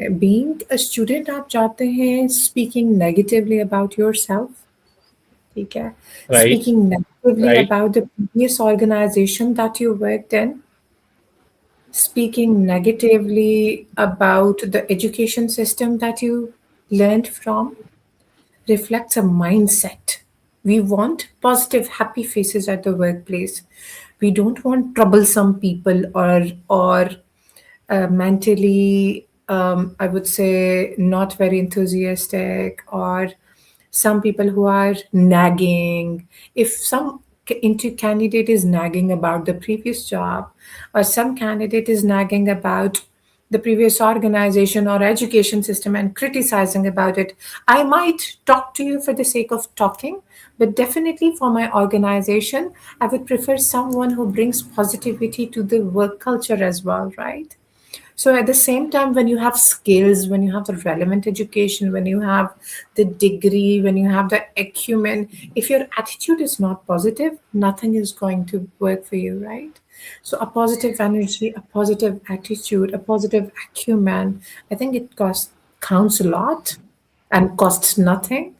Being a student آپ چاہتے ہیں speaking negatively about yourself, ٹھیک ہے، right, speaking negatively right. About the previous organization that you worked in, speaking negatively about the education system that you learned from, reflects a mindset. We want positive, happy faces at the workplace. We don't want troublesome people or mentally, I would say, not very enthusiastic, or some people who are nagging. If some candidate is nagging about the previous job, or some candidate is nagging about the previous organization or education system and criticizing about it, I might talk to you for the sake of talking, but definitely for my organization, I would prefer someone who brings positivity to the work culture as well, right? So at the same time, when you have skills, when you have the relevant education, when you have the degree, when you have the acumen, if your attitude is not positive, nothing is going to work for you, right? So a positive energy, a positive attitude, a positive acumen, I think counts a lot and costs nothing.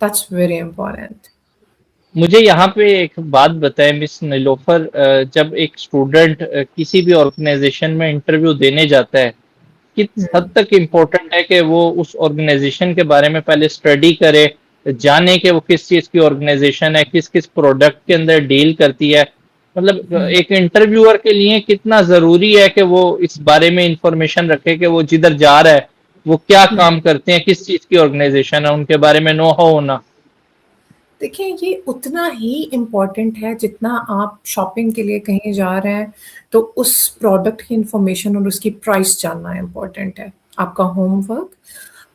That's very important. مجھے یہاں پہ ایک بات بتائیں مس نیلوفر، جب ایک student کسی بھی آرگنائزیشن میں انٹرویو دینے جاتا ہے، کس حد تک امپورٹنٹ ہے کہ وہ اس آرگنائزیشن کے بارے میں پہلے اسٹڈی کرے، جانے کہ وہ کس چیز کی آرگنائزیشن ہے، کس کس پروڈکٹ کے اندر ڈیل کرتی ہے؟ مطلب ایک انٹرویور کے لیے کتنا ضروری ہے کہ وہ اس بارے میں انفارمیشن رکھے کہ وہ جدھر جا رہا ہے وہ کیا کام کرتے ہیں، کس چیز کی آرگنائزیشن ہے، ان کے بارے میں نو ہاؤ ہونا؟ دیکھیں، یہ اتنا ہی امپورٹنٹ ہے جتنا آپ شاپنگ کے لیے کہیں جا رہے ہیں تو اس پروڈکٹ کی انفارمیشن اور اس کی پرائس جاننا امپورٹنٹ ہے. آپ کا ہوم ورک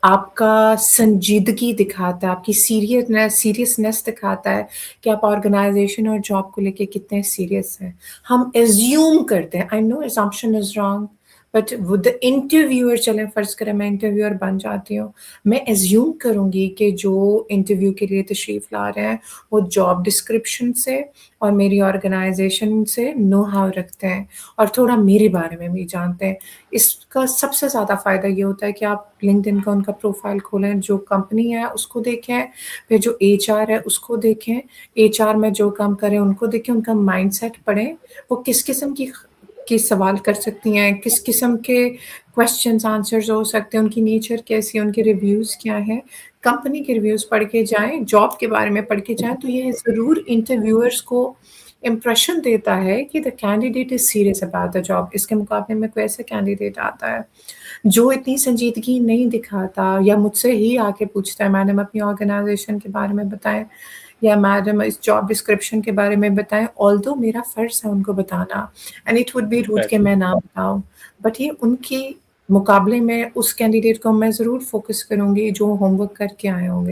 آپ کا سنجیدگی دکھاتا ہے، آپ کی سیریسنیس دکھاتا ہے کہ آپ آرگنائزیشن اور جاب کو لے کے کتنے سیریس ہیں. ہم ایزیوم کرتے ہیں، آئی نو assumption is wrong, but with interviewer, چلیں فرض کریں میں انٹرویور بن جاتی ہوں، میں ایزیوم کروں گی کہ جو انٹرویو کے لیے تشریف لا رہے ہیں وہ جاب ڈسکرپشن سے اور میری آرگنائزیشن سے نو ہاؤ رکھتے ہیں اور تھوڑا میرے بارے میں بھی جانتے ہیں. اس کا سب سے زیادہ فائدہ یہ ہوتا ہے کہ آپ لنکڈ ان کا ان کا پروفائل کھولیں، جو کمپنی ہے اس کو دیکھیں، پھر جو ایچ آر ہے اس کو دیکھیں، ایچ آر میں جو کام کریں ان کو دیکھیں، ان کا مائنڈ سیٹ پڑھیں، وہ کس قسم کی سوال کر سکتی ہیں، کس قسم کے کوشچنس آنسرز ہو سکتے ہیں، ان کی نیچر کیسی ہے، ان کے ریویوز کیا ہیں. کمپنی کے ریویوز پڑھ کے جائیں، جاب کے بارے میں پڑھ کے جائیں، تو یہ ضرور انٹرویورس کو امپریشن دیتا ہے کہ the candidate is serious about the job. اس کے مقابلے میں کوئی ایسا کینڈیڈیٹ آتا ہے جو اتنی سنجیدگی نہیں دکھاتا، یا مجھ سے ہی آ کے پوچھتا ہے میڈم اپنی آرگنائزیشن کے بارے میں بتائیں، یا میڈم اس جاب ڈسکرپشن کے بارے میں بتائیں، آلدو میرا فرض ہے ان کو بتانا، and it would be rude کہ میں نہ بتاؤں، بٹ یہ ان کی مقابلے میں اس کینڈیڈیٹ کو میں ضرور فوکس کروں گی جو ہوم ورک کر کے آئے ہوں گے.